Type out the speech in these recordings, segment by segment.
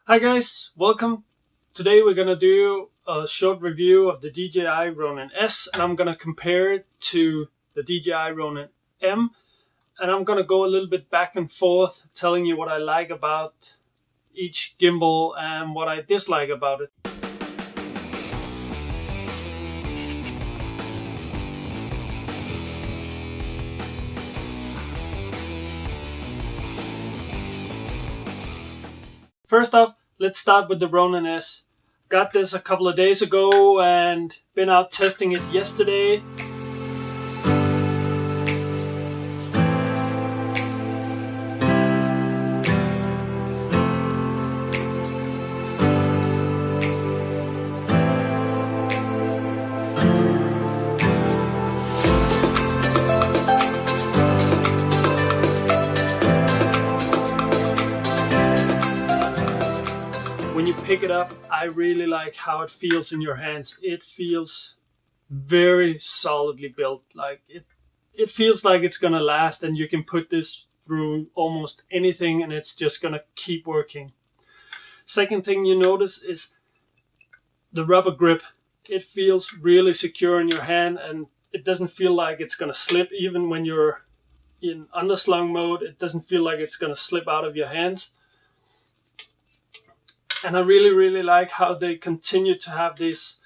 Hi guys, welcome. Today we're gonna do a short review of the DJI Ronin S, and I'm gonna compare it to the DJI Ronin M, and I'm gonna go a little bit back and forth telling you what I like about each gimbal and what I dislike about it. First off, let's start with the Ronin S. Got this a couple of days ago and been out testing it yesterday. When you pick it up, I really like how it feels in your hands. It feels very solidly built. Like it feels like it's gonna last, and you can put this through almost anything and it's just gonna keep working. Second thing you notice is the rubber grip. It feels really secure in your hand and it doesn't feel like it's gonna slip. Even when you're in underslung mode, it doesn't feel like it's gonna slip out of your hands. And I really like how they continue to have this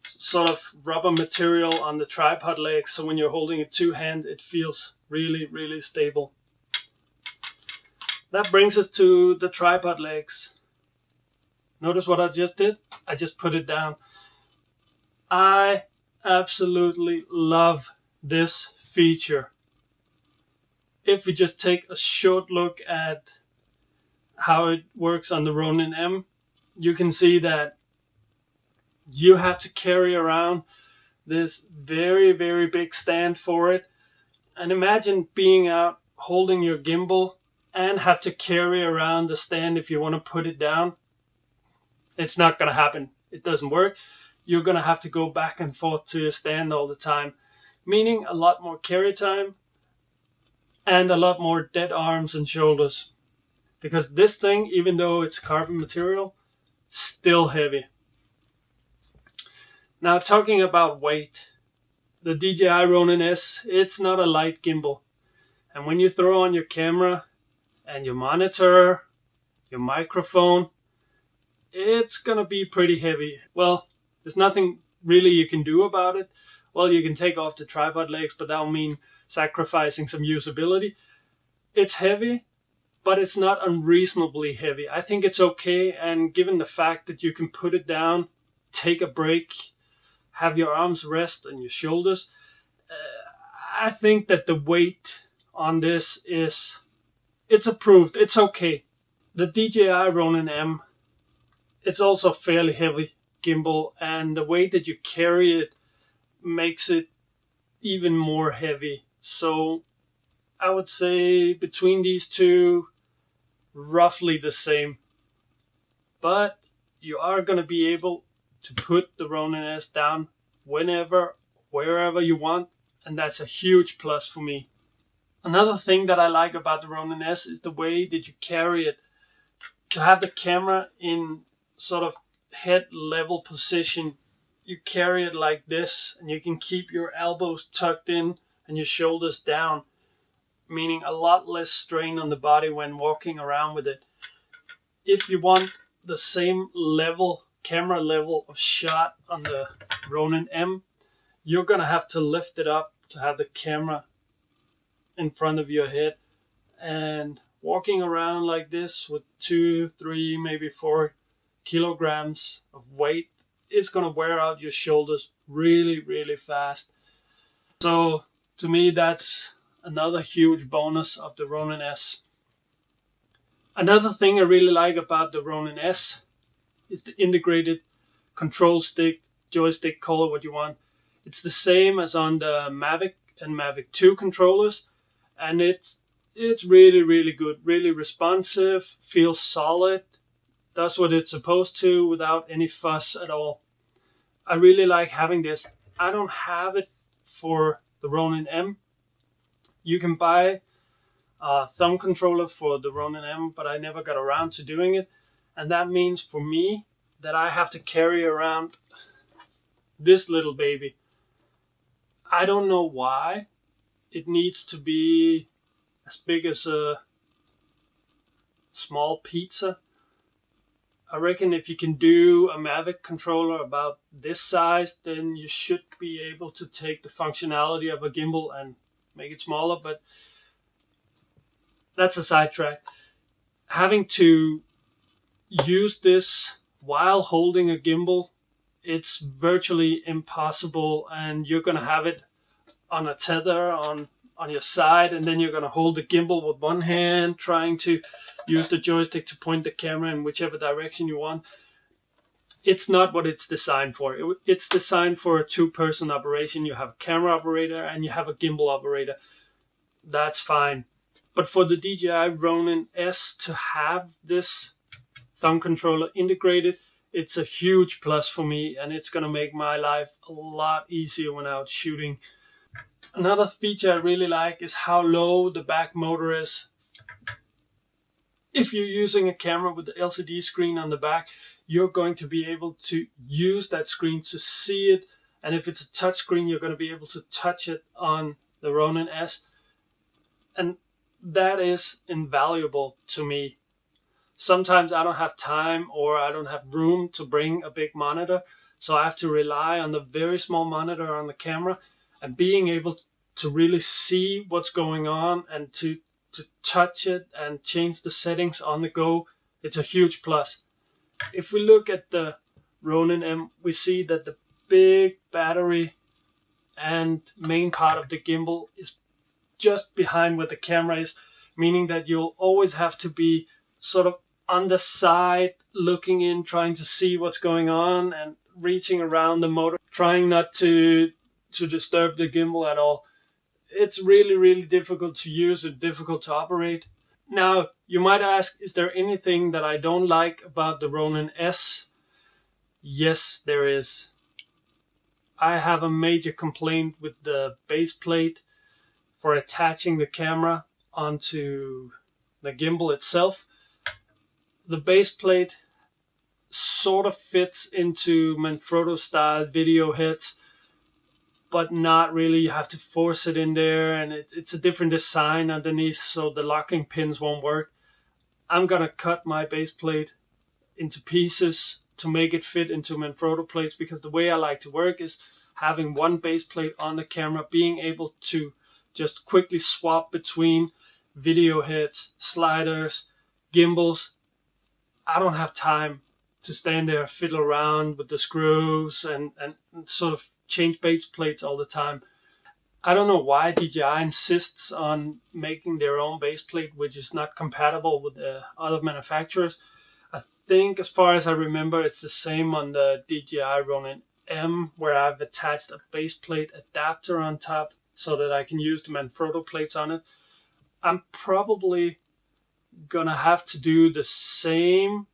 sort of rubber material on the tripod legs, so when you're holding it two-hand, it feels really stable. That brings us to the tripod legs. Notice what I just did? I just put it down. I absolutely love this feature. If we just take a short look at how it works on the Ronin M, you can see that you have to carry around this very big stand for it. And imagine being out holding your gimbal and have to carry around the stand if you want to put it down. It's not going to happen. It doesn't work. You're going to have to go back and forth to your stand all the time, meaning a lot more carry time and a lot more dead arms and shoulders. Because this thing, even though it's carbon material, still heavy. Now, talking about weight, the DJI Ronin S, it's not a light gimbal. And when you throw on your camera and your monitor, your microphone, it's gonna be pretty heavy. Well, there's nothing really you can do about it. Well, you can take off the tripod legs, but that'll mean sacrificing some usability. It's heavy, but it's not unreasonably heavy. I think it's okay, and given the fact that you can put it down, take a break, have your arms rest and your shoulders, I think that the weight on this it's approved, it's okay. The DJI Ronin M, it's also fairly heavy gimbal, and the way that you carry it makes it even more heavy. So I would say between these two, roughly the same. But you are going to be able to put the Ronin S down whenever, wherever you want, and that's a huge plus for me. Another thing that I like about the Ronin S is the way that you carry it. To have the camera in sort of head level position, you carry it like this, and you can keep your elbows tucked in and your shoulders down, meaning a lot less strain on the body when walking around with it. If you want the same level, camera level of shot on the Ronin M, you're gonna have to lift it up to have the camera in front of your head. And walking around like this with 2, 3, maybe 4 kilograms of weight is gonna wear out your shoulders really fast. So to me, that's another huge bonus of the Ronin S. Another thing I really like about the Ronin S is the integrated control stick, joystick, call it what you want. It's the same as on the Mavic and Mavic 2 controllers, and it's really good, really responsive, feels solid, does what it's supposed to without any fuss at all. I really like having this. I don't have it for the Ronin M. You can buy a thumb controller for the Ronin M, but I never got around to doing it. And that means for me that I have to carry around this little baby. I don't know why it needs to be as big as a small pizza. I reckon if you can do a Mavic controller about this size, then you should be able to take the functionality of a gimbal and make it smaller, but that's a sidetrack. Having to use this while holding a gimbal, it's virtually impossible, and you're going to have it on a tether on your side, and then you're going to hold the gimbal with one hand, trying to use the joystick to point the camera in whichever direction you want. It's not what it's designed for. It's designed for a two-person operation. You have a camera operator and you have a gimbal operator. That's fine. But for the DJI Ronin S to have this thumb controller integrated, it's a huge plus for me, and it's going to make my life a lot easier when out shooting. Another feature I really like is how low the back motor is. If you're using a camera with the LCD screen on the back, you're going to be able to use that screen to see it. And if it's a touch screen, you're going to be able to touch it on the Ronin S. And that is invaluable to me. Sometimes I don't have time or I don't have room to bring a big monitor, so I have to rely on the very small monitor on the camera, and being able to really see what's going on and to touch it and change the settings on the go, it's a huge plus. If we look at the Ronin M, we see that the big battery and main part of the gimbal is just behind where the camera is, meaning that you'll always have to be sort of on the side, looking in, trying to see what's going on and reaching around the motor, trying not to disturb the gimbal at all. It's really, really difficult to use and difficult to operate. Now, you might ask, is there anything that I don't like about the Ronin S? Yes, there is. I have a major complaint with the base plate for attaching the camera onto the gimbal itself. The base plate sort of fits into Manfrotto style video heads, but not really. You have to force it in there, and it's a different design underneath, so the locking pins won't work. I'm gonna cut my base plate into pieces to make it fit into Manfrotto plates, because the way I like to work is having one base plate on the camera, being able to just quickly swap between video heads, sliders, gimbals. I don't have time to stand there, fiddle around with the screws and sort of change base plates all the time. I don't know why DJI insists on making their own base plate, which is not compatible with the other manufacturers. I think, as far as I remember, it's the same on the DJI Ronin M, where I've attached a base plate adapter on top so that I can use the Manfrotto plates on it. I'm probably gonna have to do the same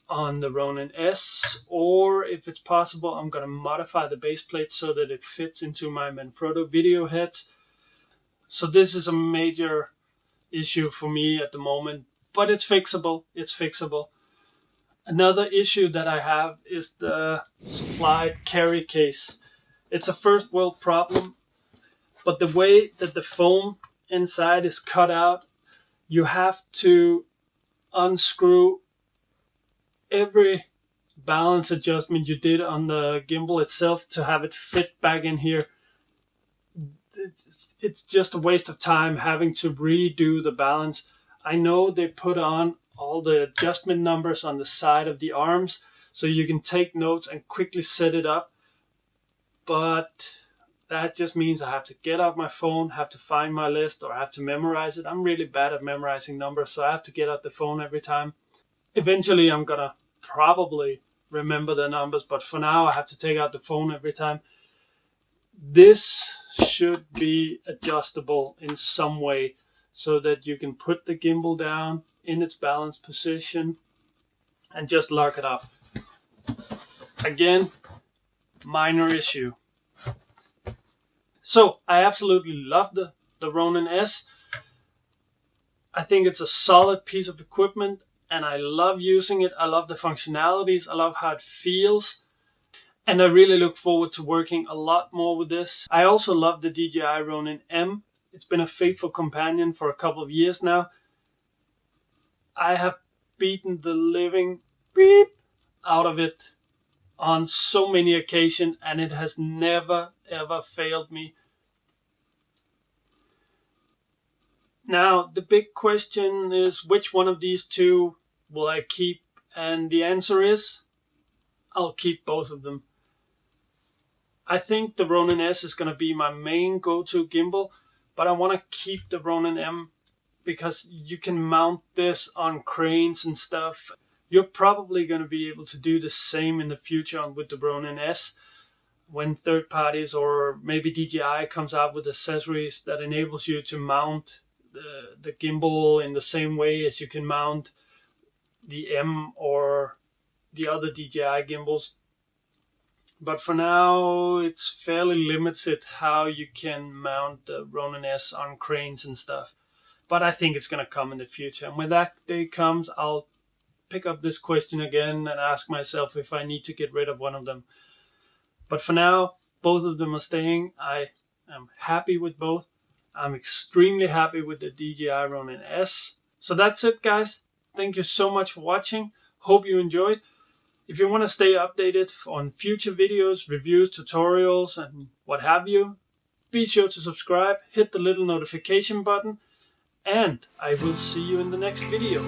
on the Ronin S, or if it's possible, I'm gonna modify the base plate so that it fits into my Manfrotto video heads. So this is a major issue for me at the moment, but it's fixable. It's fixable. Another issue that I have is the supplied carry case. It's a first world problem, but the way that the foam inside is cut out, you have to unscrew every balance adjustment you did on the gimbal itself to have it fit back in here. It's just a waste of time having to redo the balance. I know they put on all the adjustment numbers on the side of the arms so you can take notes and quickly set it up, but that just means I have to get out my phone, have to find my list, or I have to memorize it. I'm really bad at memorizing numbers, so I have to get out the phone every time. Eventually, I'm gonna probably remember the numbers, but for now, I have to take out the phone every time. This should be adjustable in some way so that you can put the gimbal down in its balanced position and just lock it up. Again, minor issue. So I absolutely love the Ronin S. I think it's a solid piece of equipment, and I love using it. I love the functionalities. I love how it feels. And I really look forward to working a lot more with this. I also love the DJI Ronin M. It's been a faithful companion for a couple of years now. I have beaten the living beep out of it on so many occasions, and it has never ever failed me. Now the big question is, which one of these two will I keep? And the answer is, I'll keep both of them. I think the Ronin S is going to be my main go-to gimbal, but I want to keep the Ronin M because you can mount this on cranes and stuff. You're probably going to be able to do the same in the future with the Ronin S when third parties or maybe DJI comes out with accessories that enables you to mount the gimbal in the same way as you can mount the M or the other DJI gimbals. But for now, it's fairly limited how you can mount the Ronin S on cranes and stuff. But I think it's going to come in the future. And when that day comes, I'll pick up this question again and ask myself if I need to get rid of one of them. But for now, both of them are staying. I am happy with both. I'm extremely happy with the DJI Ronin S. So that's it, guys. Thank you so much for watching. Hope you enjoyed. If you want to stay updated on future videos, reviews, tutorials, and what have you, be sure to subscribe, hit the little notification button, and I will see you in the next video.